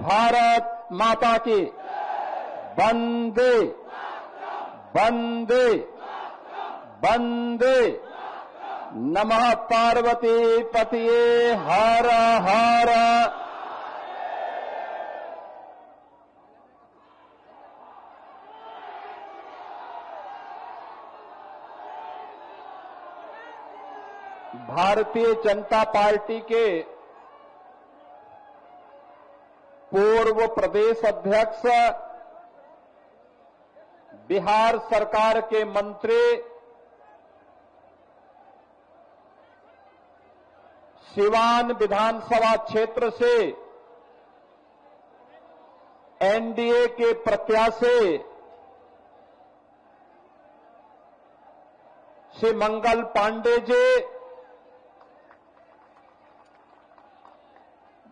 भारत माता की। वंदे वंदे वंदे। नमः पार्वती पतिये हर हर। भारतीय जनता पार्टी के पूर्व प्रदेश अध्यक्ष, बिहार सरकार के मंत्री सिवान विधानसभा क्षेत्र से एनडीए के प्रत्याशी श्री मंगल पांडे जी,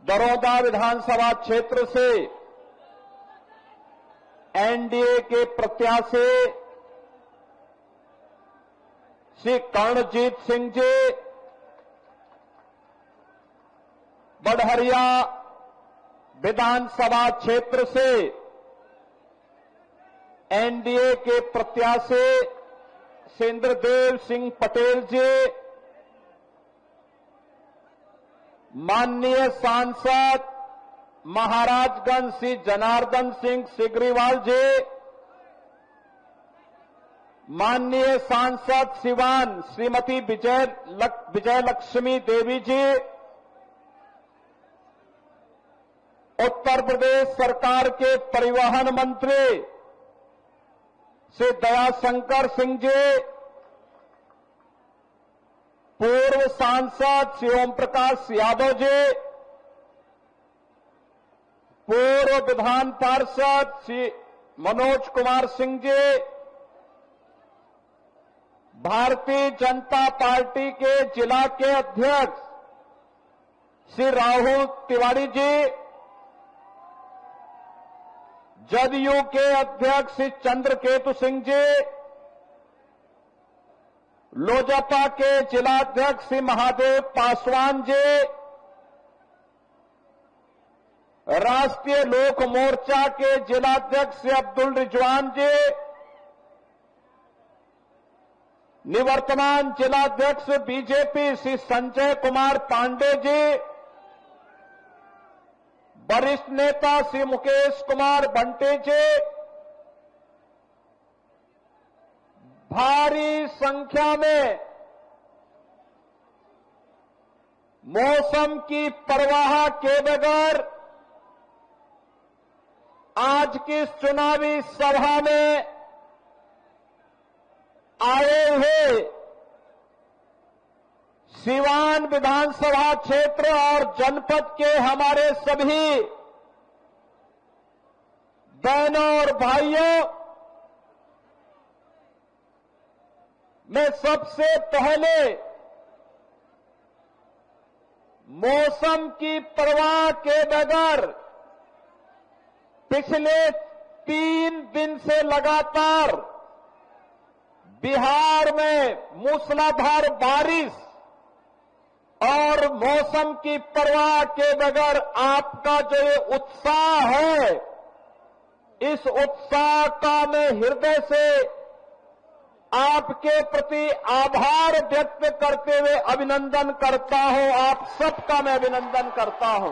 बड़ौदा विधानसभा क्षेत्र से एनडीए के प्रत्याशी श्री कर्णजीत सिंह जी, बढ़हरिया विधानसभा क्षेत्र से एनडीए के प्रत्याशी श्री इंद्रदेव सिंह पटेल जी, माननीय सांसद महाराजगंज श्री जनार्दन सिंह सिग्रीवाल जी, माननीय सांसद सिवान श्रीमती विजयलक्ष्मी देवी जी, उत्तर प्रदेश सरकार के परिवहन मंत्री श्री दयाशंकर सिंह जी, पूर्व सांसद श्री ओम प्रकाश यादव जी, पूर्व विधान पार्षद श्री मनोज कुमार सिंह जी, भारतीय जनता पार्टी के जिला के अध्यक्ष श्री राहुल तिवारी जी, जदयू के अध्यक्ष श्री चंद्रकेतु सिंह जी, लोजपा के जिलाध्यक्ष श्री महादेव पासवान जी, राष्ट्रीय लोक मोर्चा के जिलाध्यक्ष श्री अब्दुल रिजवान जी, निवर्तमान जिलाध्यक्ष बीजेपी श्री संजय कुमार पांडे जी, वरिष्ठ नेता श्री मुकेश कुमार बंटे जी, भारी संख्या में मौसम की परवाह के बगैर आज की चुनावी सभा में आए हुए सिवान विधानसभा क्षेत्र और जनपद के हमारे सभी बहनों और भाइयों, मैं सबसे पहले मौसम की परवाह के बगैर पिछले 3 दिन से लगातार बिहार में मूसलाधार बारिश और मौसम की परवाह के बगैर आपका जो ये उत्साह है, इस उत्साह का मैं हृदय से आपके प्रति आभार व्यक्त करते हुए अभिनंदन करता हूं। आप सबका मैं अभिनंदन करता हूं।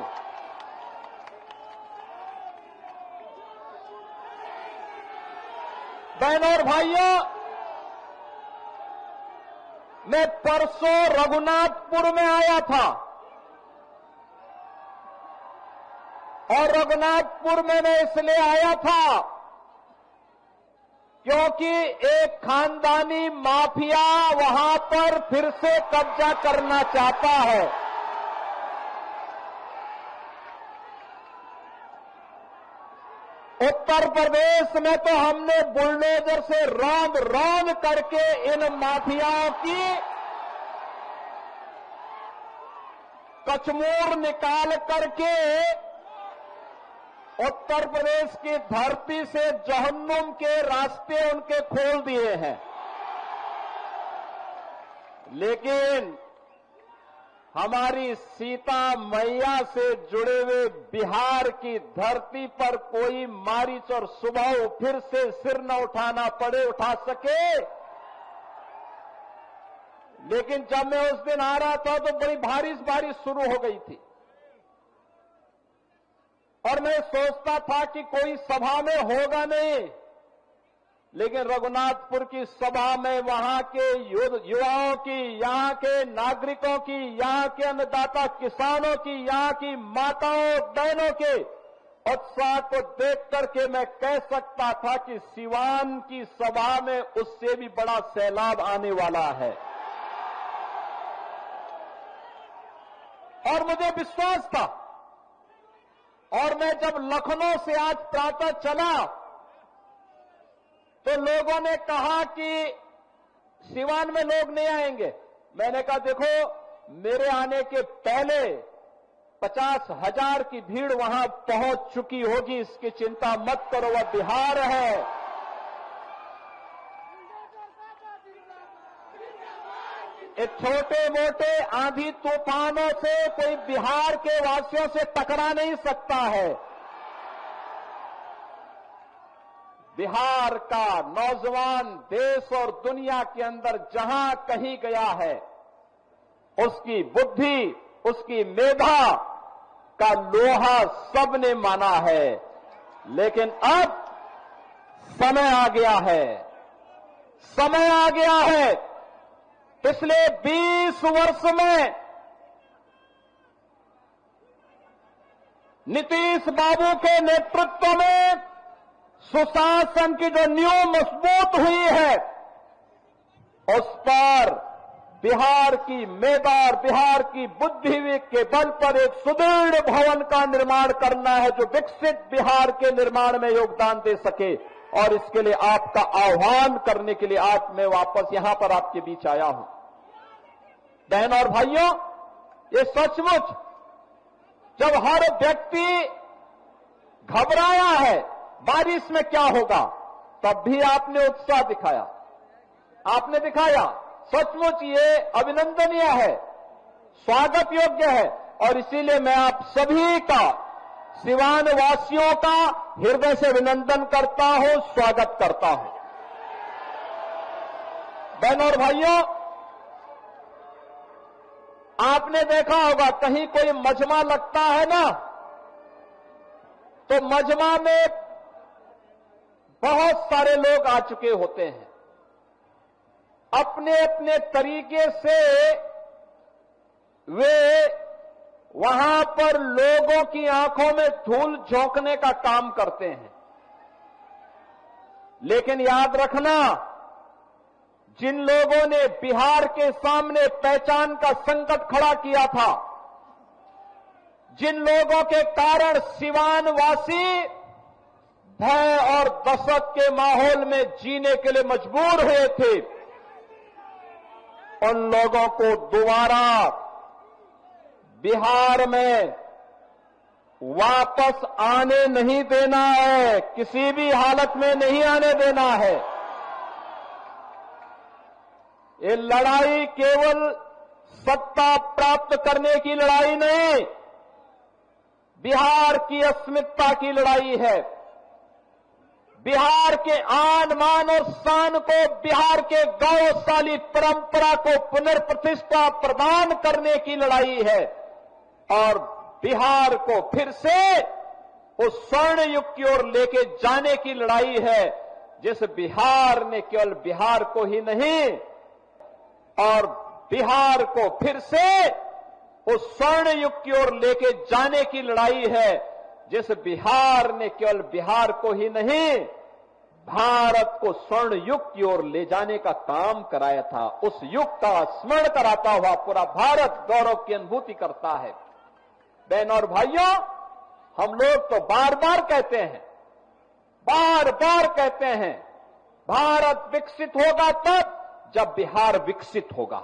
बहनों और भाइयों, मैं परसों रघुनाथपुर में आया था और रघुनाथपुर में मैं इसलिए आया था क्योंकि एक खानदानी माफिया वहां पर फिर से कब्जा करना चाहता है। उत्तर प्रदेश में तो हमने बुलडोजर से रौंद रौंद करके इन माफियाओं की कचमूर निकाल करके उत्तर प्रदेश की धरती से जहन्नुम के रास्ते उनके खोल दिए हैं। लेकिन हमारी सीता मैया से जुड़े हुए बिहार की धरती पर कोई मारीच और सुबह फिर से सिर न उठाना पड़े, उठा सके। लेकिन जब मैं उस दिन आ रहा था तो बड़ी बारिश शुरू हो गई थी और मैं सोचता था कि कोई सभा में होगा नहीं, लेकिन रघुनाथपुर की सभा में वहां के युवाओं की, यहां के नागरिकों की, यहां के अन्नदाता किसानों की, यहां की माताओं बहनों के उत्साह को देख करके मैं कह सकता था कि सिवान की सभा में उससे भी बड़ा सैलाब आने वाला है। और मुझे विश्वास था। और मैं जब लखनऊ से आज प्रातः चला तो लोगों ने कहा कि सिवान में लोग नहीं आएंगे। मैंने कहा देखो, मेरे आने के पहले 50,000 की भीड़ वहां पहुंच चुकी होगी, इसकी चिंता मत करो, वह बिहार है। ये छोटे मोटे आंधी तूफानों से कोई बिहार के वासियों से टकरा नहीं सकता है। बिहार का नौजवान देश और दुनिया के अंदर जहां कहीं गया है, उसकी बुद्धि, उसकी मेधा का लोहा सबने माना है। लेकिन अब समय आ गया है, समय आ गया है। पिछले 20 वर्ष में नीतीश बाबू के नेतृत्व में सुशासन की जो नींव मजबूत हुई है, उस पर बिहार की मेधा और बिहार की बुद्धि के बल पर एक सुदृढ़ भवन का निर्माण करना है, जो विकसित बिहार के निर्माण में योगदान दे सके। और इसके लिए आपका आह्वान करने के लिए आज मैं वापस यहां पर आपके बीच आया हूं। बहन और भाइयों, ये सचमुच जब हर व्यक्ति घबराया है बारिश में क्या होगा, तब भी आपने उत्साह दिखाया, आपने दिखाया। सचमुच ये अभिनंदनीय है, स्वागत योग्य है। और इसीलिए मैं आप सभी का, सिवान वासियों का हृदय से अभिनंदन करता हूं, स्वागत करता हूं। बहन और भाइयों, आपने देखा होगा कहीं कोई मजमा लगता है ना, तो मजमा में बहुत सारे लोग आ चुके होते हैं। अपने अपने तरीके से वे वहां पर लोगों की आंखों में धूल झोंकने का काम करते हैं। लेकिन याद रखना, जिन लोगों ने बिहार के सामने पहचान का संकट खड़ा किया था, जिन लोगों के कारण सिवान वासी भय और दहशत के माहौल में जीने के लिए मजबूर हुए थे, उन लोगों को दोबारा बिहार में वापस आने नहीं देना है, किसी भी हालत में नहीं आने देना है। ये लड़ाई केवल सत्ता प्राप्त करने की लड़ाई नहीं, बिहार की अस्मिता की लड़ाई है। बिहार के आन मान और शान को, बिहार के गौरवशाली परंपरा को पुनर्प्रतिष्ठा प्रदान करने की लड़ाई है। और बिहार को फिर से उस स्वर्ण युग की ओर लेके जाने की लड़ाई है, जिस बिहार ने केवल बिहार को ही नहीं, और बिहार को फिर से उस स्वर्ण युग की ओर लेके जाने की लड़ाई है, जिस बिहार ने केवल बिहार को ही नहीं, भारत को स्वर्ण युग की ओर ले जाने का काम कराया था। उस युग का स्मरण कराता हुआ पूरा भारत गौरव की अनुभूति करता है। बहन और भाइयों, हम लोग तो बार बार कहते हैं, बार बार कहते हैं, भारत विकसित होगा तब जब बिहार विकसित होगा।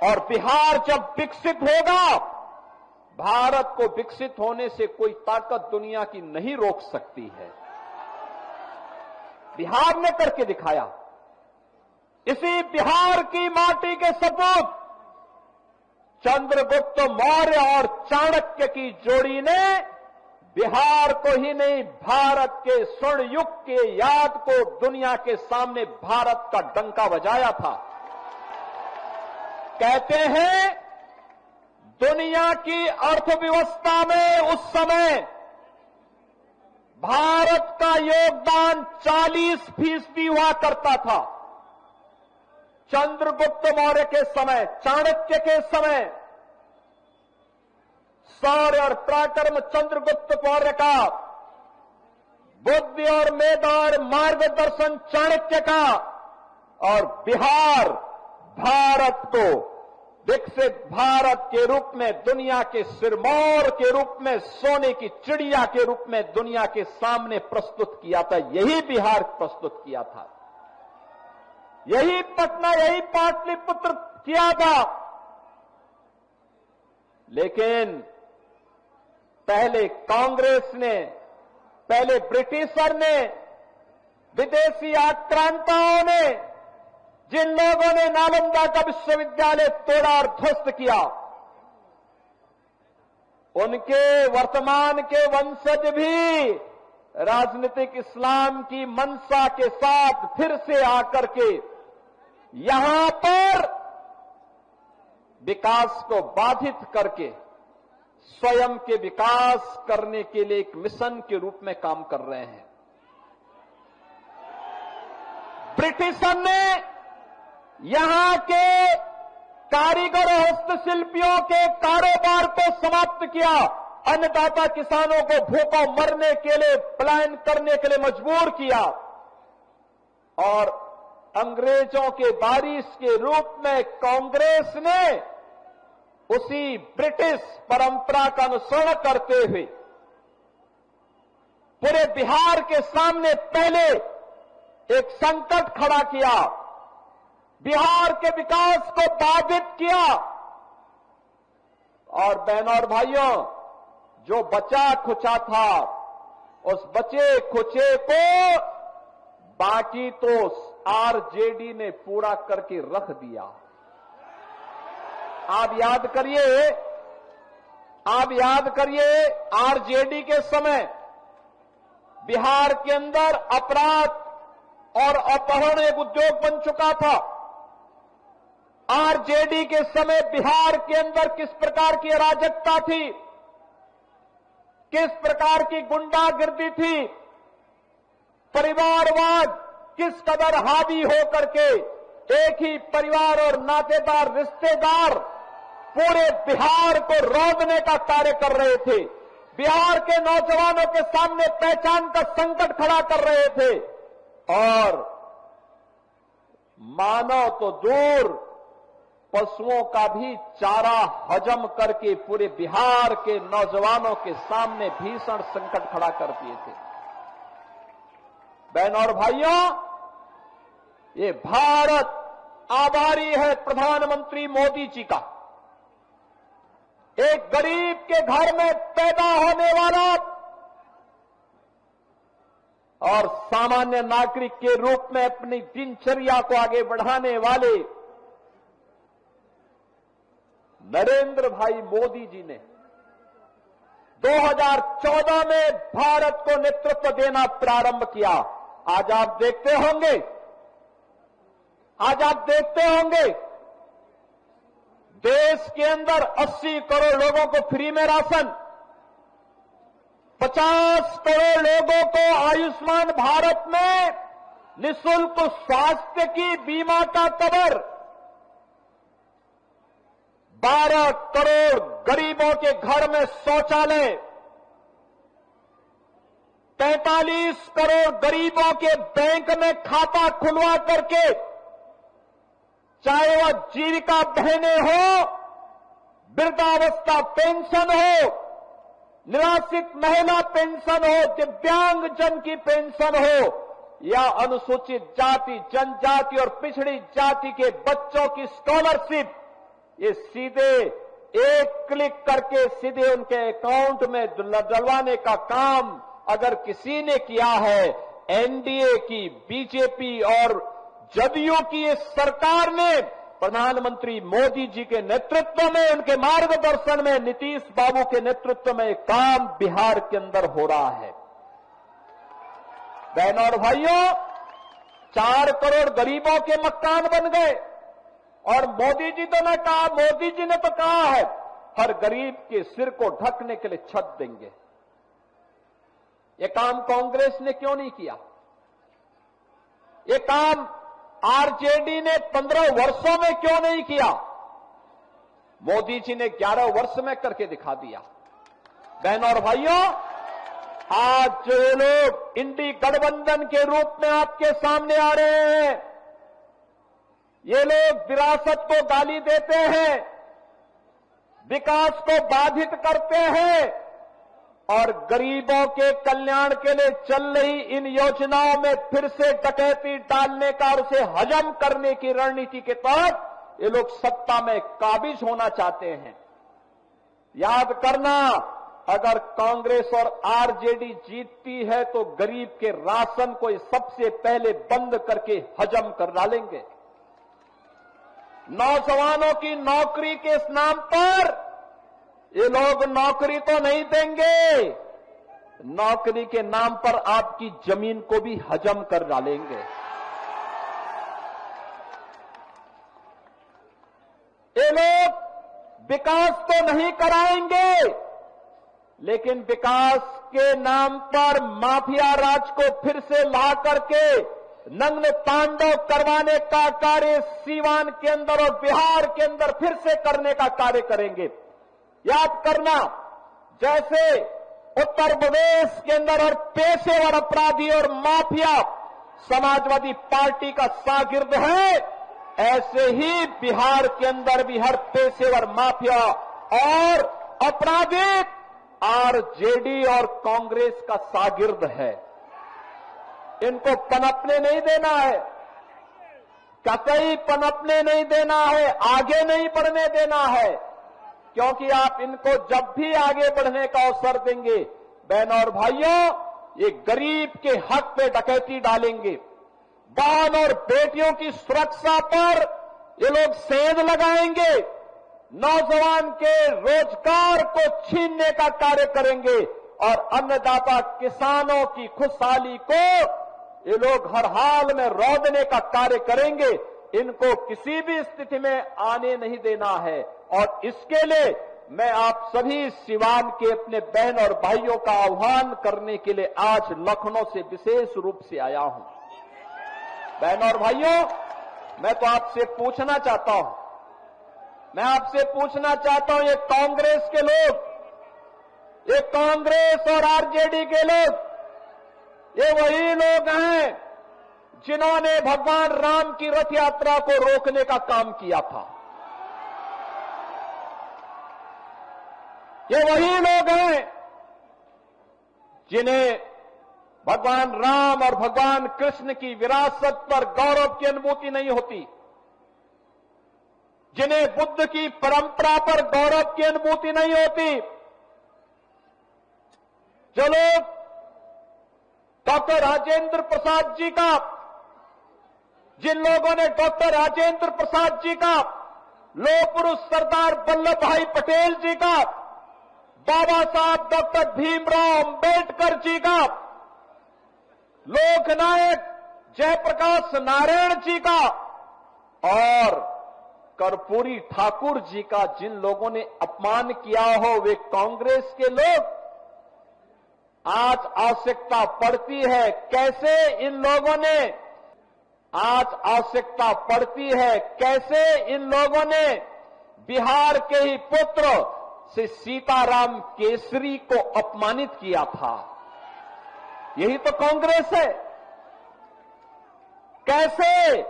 और बिहार जब विकसित होगा, भारत को विकसित होने से कोई ताकत दुनिया की नहीं रोक सकती है। बिहार ने करके दिखाया। इसी बिहार की माटी के सपूत चंद्रगुप्त मौर्य और चाणक्य की जोड़ी ने बिहार को ही नहीं, भारत के स्वर्ण युग के याद को दुनिया के सामने भारत का डंका बजाया था। कहते हैं दुनिया की अर्थव्यवस्था में उस समय भारत का योगदान 40% हुआ करता था। चंद्रगुप्त मौर्य के समय, चाणक्य के समय, शौर्य और पराक्रम चंद्रगुप्त मौर्य का, बुद्धि और मेधा और मार्गदर्शन चाणक्य का, और बिहार भारत को विकसित भारत के रूप में, दुनिया के सिरमौर के रूप में, सोने की चिड़िया के रूप में दुनिया के सामने प्रस्तुत किया था। यही बिहार प्रस्तुत किया था, यही पटना, यही पाटलिपुत्र किया था। लेकिन पहले कांग्रेस ने, पहले ब्रिटिशर ने, विदेशी आक्रांताओं ने, जिन लोगों ने नालंदा का विश्वविद्यालय तोड़ा और ध्वस्त किया, उनके वर्तमान के वंशज भी राजनीतिक इस्लाम की मंशा के साथ फिर से आकर के यहां पर विकास को बाधित करके स्वयं के विकास करने के लिए एक मिशन के रूप में काम कर रहे हैं। ब्रिटिशर ने यहां के कारीगर और हस्तशिल्पियों के कारोबार को समाप्त किया, अन्नदाता किसानों को भूखों मरने के लिए, पलायन करने के लिए मजबूर किया, और अंग्रेजों के वारिस के रूप में कांग्रेस ने उसी ब्रिटिश परंपरा का अनुसरण करते हुए पूरे बिहार के सामने पहले एक संकट खड़ा किया, बिहार के विकास को बाधित किया। और बहनों और भाइयों, जो बचा खुचा था, उस बचे खुचे को बाकी तो आरजेडी ने पूरा करके रख दिया। आप याद करिए, आरजेडी के समय बिहार के अंदर अपराध और अपहरण एक उद्योग बन चुका था। आरजेडी के समय बिहार के अंदर किस प्रकार की अराजकता थी, किस प्रकार की गुंडागिर्दी थी, परिवारवाद किस कदर हावी हो करके एक ही परिवार और नातेदार रिश्तेदार पूरे बिहार को रौंदने का कार्य कर रहे थे, बिहार के नौजवानों के सामने पहचान का संकट खड़ा कर रहे थे, और मानव तो दूर पशुओं का भी चारा हजम करके पूरे बिहार के नौजवानों के सामने भीषण संकट खड़ा कर दिए थे। बहनों और भाइयों, ये भारत आभारी है प्रधानमंत्री मोदी जी का। एक गरीब के घर में पैदा होने वाला और सामान्य नागरिक के रूप में अपनी दिनचर्या को आगे बढ़ाने वाले नरेंद्र भाई मोदी जी ने 2014 में भारत को नेतृत्व देना प्रारंभ किया। आज आप देखते होंगे देश के अंदर 80 करोड़ लोगों को फ्री में राशन, 50 करोड़ लोगों को आयुष्मान भारत में निःशुल्क स्वास्थ्य की बीमा का कवर, 12 करोड़ गरीबों के घर में शौचालय, 45 करोड़ गरीबों के बैंक में खाता खुलवा करके, चाहे वह जीविका बहनें हो, वृद्धावस्था पेंशन हो, निराश्रित महिला पेंशन हो, दिव्यांगजन की पेंशन हो, या अनुसूचित जाति, जनजाति और पिछड़ी जाति के बच्चों की स्कॉलरशिप, ये सीधे एक क्लिक करके सीधे उनके अकाउंट में डलवाने का काम अगर किसी ने किया है, एनडीए की, बीजेपी और जदयू की इस सरकार ने प्रधानमंत्री मोदी जी के नेतृत्व में, उनके मार्गदर्शन में, नीतीश बाबू के नेतृत्व में काम बिहार के अंदर हो रहा है। बहनों और भाइयों, 4 करोड़ गरीबों के मकान बन गए और मोदी जी ने तो कहा है हर गरीब के सिर को ढकने के लिए छत देंगे। ये काम कांग्रेस ने क्यों नहीं किया? ये काम आरजेडी ने 15 वर्षों में क्यों नहीं किया? मोदी जी ने 11 वर्ष में करके दिखा दिया। बहनों और भाइयों, आज जो लोग इंडी गठबंधन के रूप में आपके सामने आ रहे हैं, ये लोग विरासत को गाली देते हैं, विकास को बाधित करते हैं और गरीबों के कल्याण के लिए चल रही इन योजनाओं में फिर से डकैती डालने का और उसे हजम करने की रणनीति के तहत ये लोग सत्ता में काबिज होना चाहते हैं। याद करना, अगर कांग्रेस और आरजेडी जीतती है तो गरीब के राशन को सबसे पहले बंद करके हजम कर डालेंगे। नौजवानों की नौकरी के इस नाम पर ये लोग नौकरी तो नहीं देंगे, नौकरी के नाम पर आपकी जमीन को भी हजम कर डालेंगे। ये लोग विकास तो नहीं कराएंगे, लेकिन विकास के नाम पर माफिया राज को फिर से ला करके नग्न तांडव करवाने का कार्य सीवान के अंदर और बिहार के अंदर फिर से करने का कार्य करेंगे। याद करना, जैसे उत्तर प्रदेश के अंदर हर पेशेवर अपराधी और माफिया समाजवादी पार्टी का शागिर्द है, ऐसे ही बिहार के अंदर भी हर पेशेवर माफिया और अपराधी आरजेडी और कांग्रेस का शागिर्द है। इनको पनपने नहीं देना है, कतई पनपने नहीं देना है, आगे नहीं बढ़ने देना है, क्योंकि आप इनको जब भी आगे बढ़ने का अवसर देंगे, बहनों और भाइयों, ये गरीब के हक पे डकैती डालेंगे। बहन और बेटियों की सुरक्षा पर ये लोग सेंध लगाएंगे, नौजवान के रोजगार को छीनने का कार्य करेंगे और अन्नदाता किसानों की खुशहाली को ये लोग हर हाल में रौंदने का कार्य करेंगे। इनको किसी भी स्थिति में आने नहीं देना है और इसके लिए मैं आप सभी सिवान के अपने बहन और भाइयों का आह्वान करने के लिए आज लखनऊ से विशेष रूप से आया हूं। बहनों और भाइयों, मैं तो आपसे पूछना चाहता हूं, ये कांग्रेस के लोग, ये कांग्रेस और आरजेडी के लोग, ये वही लोग हैं जिन्होंने भगवान राम की रथ यात्रा को रोकने का काम किया था। ये वही लोग हैं जिन्हें भगवान राम और भगवान कृष्ण की विरासत पर गौरव की अनुभूति नहीं होती, जिन्हें बुद्ध की परंपरा पर गौरव की अनुभूति नहीं होती, जो लोग डॉक्टर राजेंद्र प्रसाद जी का, जिन लोगों ने डॉक्टर राजेंद्र प्रसाद जी का, लौह पुरुष सरदार वल्लभ भाई पटेल जी का, बाबा साहब डॉक्टर भीमराव अंबेडकर जी का, लोकनायक जयप्रकाश नारायण जी का और कर्पूरी ठाकुर जी का जिन लोगों ने अपमान किया हो, वे कांग्रेस के लोग। आज आवश्यकता पड़ती है कैसे इन लोगों ने बिहार के ही पुत्र से सीताराम केसरी को अपमानित किया था। यही तो कांग्रेस है। कैसे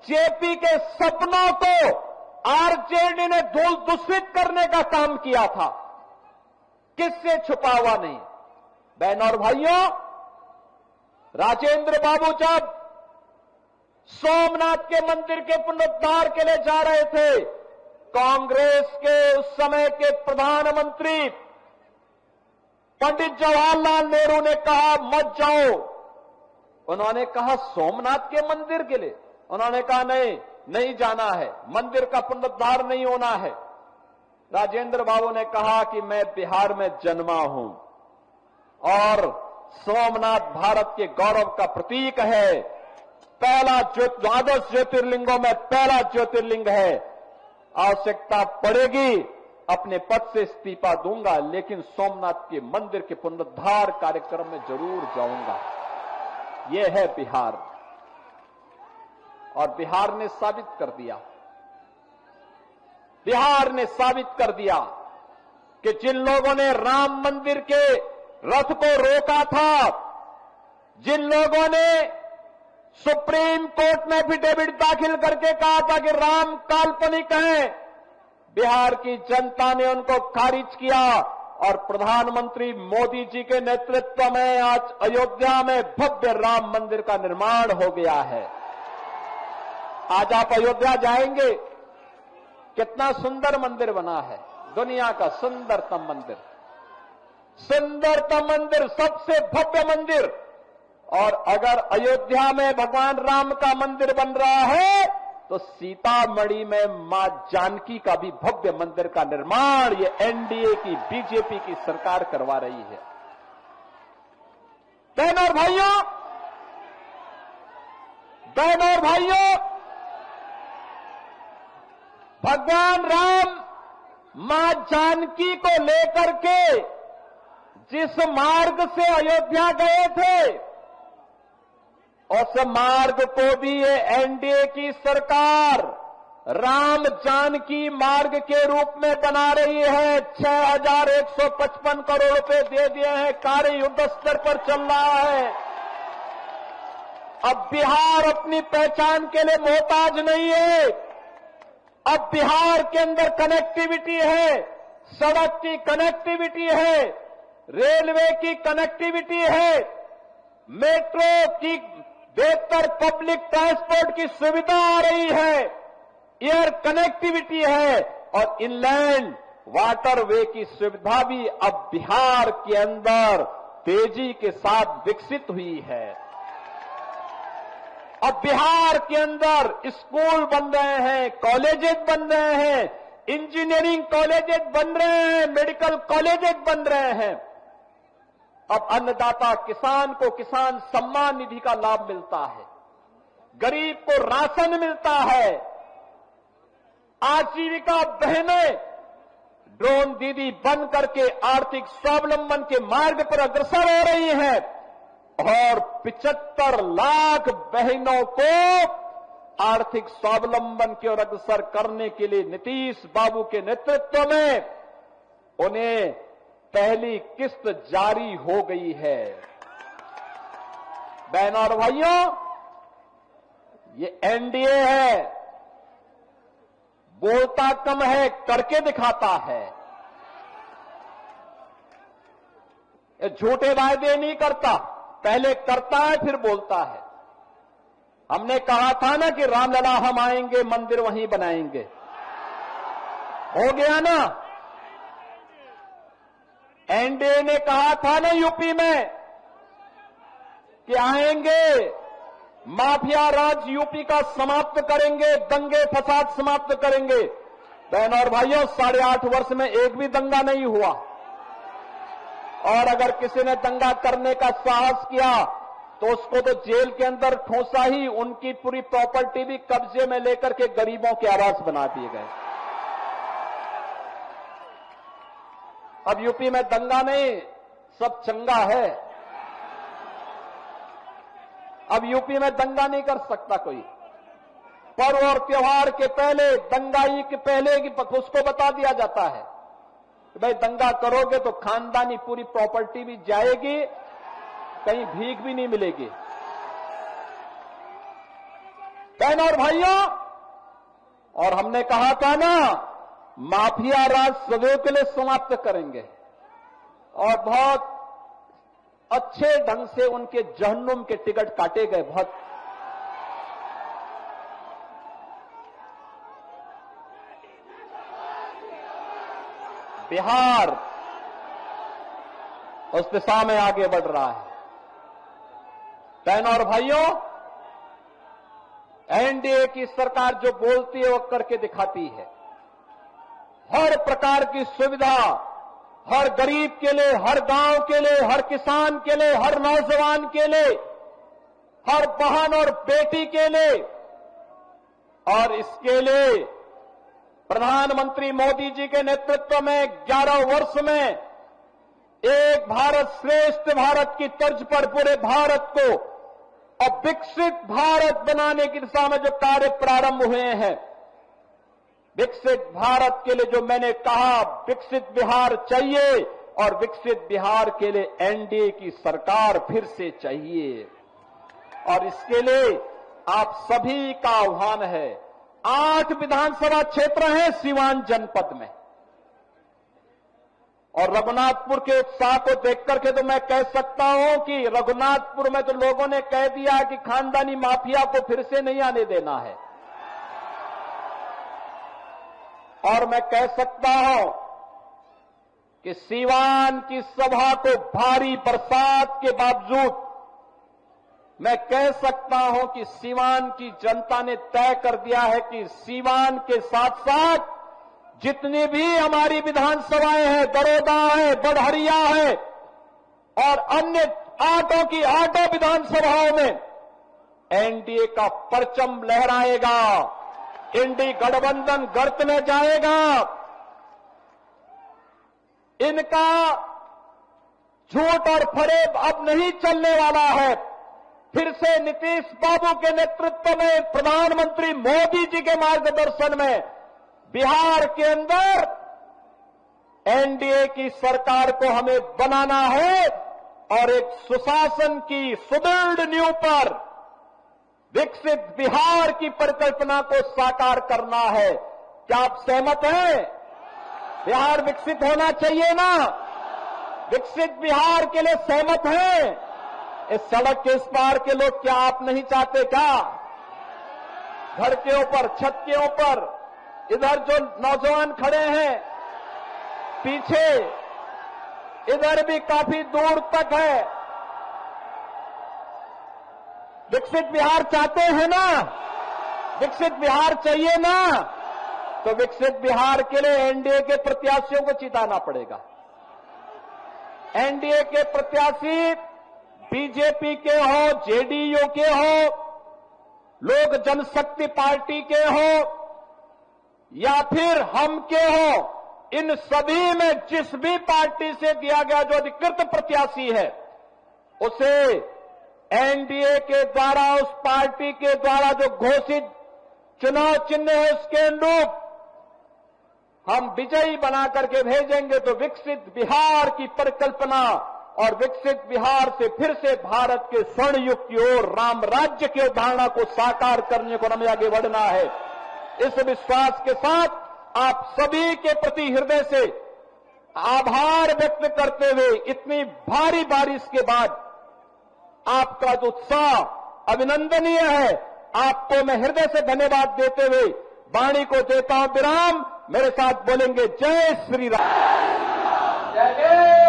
जेपी के सपनों को आरजेडी ने धूल दूषित करने का काम किया था, किससे छुपा हुआ नहीं। बहनों और भाइयों, राजेंद्र बाबू जब सोमनाथ के मंदिर के पुनरुद्धार के लिए जा रहे थे, कांग्रेस के उस समय के प्रधानमंत्री पंडित जवाहरलाल नेहरू ने कहा मत जाओ। उन्होंने कहा सोमनाथ के मंदिर के लिए, उन्होंने कहा नहीं जाना है, मंदिर का पुनरुद्धार नहीं होना है। राजेंद्र बाबू ने कहा कि मैं बिहार में जन्मा हूं और सोमनाथ भारत के गौरव का प्रतीक है, पहला द्वादश ज्योतिर्लिंगों में पहला ज्योतिर्लिंग है। आवश्यकता पड़ेगी अपने पद से इस्तीफा दूंगा, लेकिन सोमनाथ के मंदिर के पुनरुद्धार कार्यक्रम में जरूर जाऊंगा। यह है बिहार। और बिहार ने साबित कर दिया, बिहार ने साबित कर दिया कि जिन लोगों ने राम मंदिर के रथ को रोका था, जिन लोगों ने सुप्रीम कोर्ट में एफिडेविट दाखिल करके कहा था कि राम काल्पनिक है, बिहार की जनता ने उनको खारिज किया और प्रधानमंत्री मोदी जी के नेतृत्व में आज अयोध्या में भव्य राम मंदिर का निर्माण हो गया है। आज आप अयोध्या जाएंगे, कितना सुंदर मंदिर बना है, दुनिया का सुंदरतम मंदिर, सुंदरतम मंदिर, सबसे भव्य मंदिर। और अगर अयोध्या में भगवान राम का मंदिर बन रहा है तो सीतामढ़ी में मां जानकी का भी भव्य मंदिर का निर्माण ये एनडीए की, बीजेपी की सरकार करवा रही है। बहनों और भाइयों, भगवान राम मां जानकी को लेकर के जिस मार्ग से अयोध्या गए थे, उस मार्ग को भी ये एनडीए की सरकार राम जानकी मार्ग के रूप में बना रही है। 6,155 करोड़ रुपए दे दिए हैं, कार्य युद्ध स्तर पर चल रहा है। अब बिहार अपनी पहचान के लिए मोहताज नहीं है। अब बिहार के अंदर कनेक्टिविटी है, सड़क की कनेक्टिविटी है, रेलवे की कनेक्टिविटी है, मेट्रो की बेहतर पब्लिक ट्रांसपोर्ट की सुविधा आ रही है, एयर कनेक्टिविटी है और इनलैंड वाटरवे की सुविधा भी अब बिहार के अंदर तेजी के साथ विकसित हुई है। अब बिहार के अंदर स्कूल बन रहे हैं, कॉलेजेस बन रहे हैं, इंजीनियरिंग कॉलेजेस बन रहे हैं, मेडिकल कॉलेजेस बन रहे हैं। अब अन्नदाता किसान को किसान सम्मान निधि का लाभ मिलता है, गरीब को राशन मिलता है, आजीविका बहनें ड्रोन दीदी बन करके आर्थिक स्वावलंबन के मार्ग पर अग्रसर हो रही हैं और 75 लाख बहनों को आर्थिक स्वावलंबन की ओर अग्रसर करने के लिए नीतीश बाबू के नेतृत्व में उन्हें पहली किस्त जारी हो गई है। बहनों और भाइयों, ये एनडीए है, बोलता कम है, करके दिखाता है। ये झूठे वायदे नहीं करता, पहले करता है फिर बोलता है। हमने कहा था ना कि रामलला हम आएंगे, मंदिर वहीं बनाएंगे, हो गया ना। एनडीए ने कहा था ना यूपी में कि आएंगे, माफिया राज यूपी का समाप्त करेंगे, दंगे फसाद समाप्त करेंगे। बहनों और भाइयों, 8.5 वर्ष में एक भी दंगा नहीं हुआ और अगर किसी ने दंगा करने का साहस किया तो उसको तो जेल के अंदर ठोसा ही, उनकी पूरी प्रॉपर्टी भी कब्जे में लेकर के गरीबों के आवास बना दिए गए। अब यूपी में दंगा नहीं, सब चंगा है। अब यूपी में दंगा नहीं कर सकता कोई। पर्व और त्योहार के पहले, दंगाई के पहले की उसको बता दिया जाता है कि भाई दंगा करोगे तो खानदानी पूरी प्रॉपर्टी भी जाएगी, कहीं भीख भी नहीं मिलेगी। बहनों और भाइयों, और हमने कहा था ना, माफिया राज सदैव के लिए समाप्त करेंगे और बहुत अच्छे ढंग से उनके जहन्नुम के टिकट काटे गए। बहुत बिहार उस दिशा में आगे बढ़ रहा है। बहनों और भाइयों, एनडीए की सरकार जो बोलती है वो करके दिखाती है। हर प्रकार की सुविधा हर गरीब के लिए, हर गांव के लिए, हर किसान के लिए, हर नौजवान के लिए, हर बहन और बेटी के लिए, और इसके लिए प्रधानमंत्री मोदी जी के नेतृत्व में 11 वर्ष में एक भारत श्रेष्ठ भारत की तर्ज पर पूरे भारत को और विकसित भारत बनाने की दिशा में जो कार्य प्रारंभ हुए हैं, विकसित भारत के लिए जो मैंने कहा विकसित बिहार चाहिए, और विकसित बिहार के लिए एनडीए की सरकार फिर से चाहिए। और इसके लिए आप सभी का आह्वान है। 8 विधानसभा क्षेत्र हैं सीवान जनपद में, और रघुनाथपुर के उत्साह को देख करके तो मैं कह सकता हूं कि रघुनाथपुर में तो लोगों ने कह दिया कि खानदानी माफिया को फिर से नहीं आने देना है। और मैं कह सकता हूं कि सीवान की सभा को भारी बरसात के बावजूद मैं कह सकता हूं कि सीवान की जनता ने तय कर दिया है कि सीवान के साथ साथ जितनी भी हमारी विधानसभाएं हैं, बड़ौदा है, बढ़हरिया है और अन्य 8 विधानसभाओं में एनडीए का परचम लहराएगा, इंडी गठबंधन गर्त में जाएगा। इनका झूठ और फरेब अब नहीं चलने वाला है। फिर से नीतीश बाबू के नेतृत्व में, प्रधानमंत्री मोदी जी के मार्गदर्शन में बिहार के अंदर एनडीए की सरकार को हमें बनाना है और एक सुशासन की सुदृढ़ नींव पर विकसित बिहार की परिकल्पना को साकार करना है। क्या आप सहमत हैं? बिहार विकसित होना चाहिए ना? विकसित बिहार के लिए सहमत हैं? इस सड़क के इस पार के लोग क्या आप नहीं चाहते क्या? घर के ऊपर, छत के ऊपर, इधर जो नौजवान खड़े हैं पीछे, इधर भी काफी दूर तक है। विकसित बिहार चाहते हैं ना? विकसित बिहार चाहिए ना? तो विकसित बिहार के लिए एनडीए के प्रत्याशियों को जिताना पड़ेगा। एनडीए के प्रत्याशी बीजेपी के हो, जेडीयू के हो, लोक जनशक्ति पार्टी के हो या फिर हम के हो, इन सभी में जिस भी पार्टी से दिया गया जो अधिकृत प्रत्याशी है उसे एनडीए के द्वारा, उस पार्टी के द्वारा जो घोषित चुनाव चिन्ह है उसके अनुरूप हम विजयी बना करके भेजेंगे। तो विकसित बिहार की परिकल्पना और विकसित बिहार से फिर से भारत के स्वर्ण युग की ओर, राम राज्य की अवधारणा को साकार करने को हमें आगे बढ़ना है। इस विश्वास के साथ आप सभी के प्रति हृदय से आभार व्यक्त करते हुए इतनी भारी बारिश के बाद आपका जो उत्साह अभिनंदनीय है, आपको मैं हृदय से धन्यवाद देते हुए वाणी को देता हूं विराम। मेरे साथ बोलेंगे जय श्री राम। जय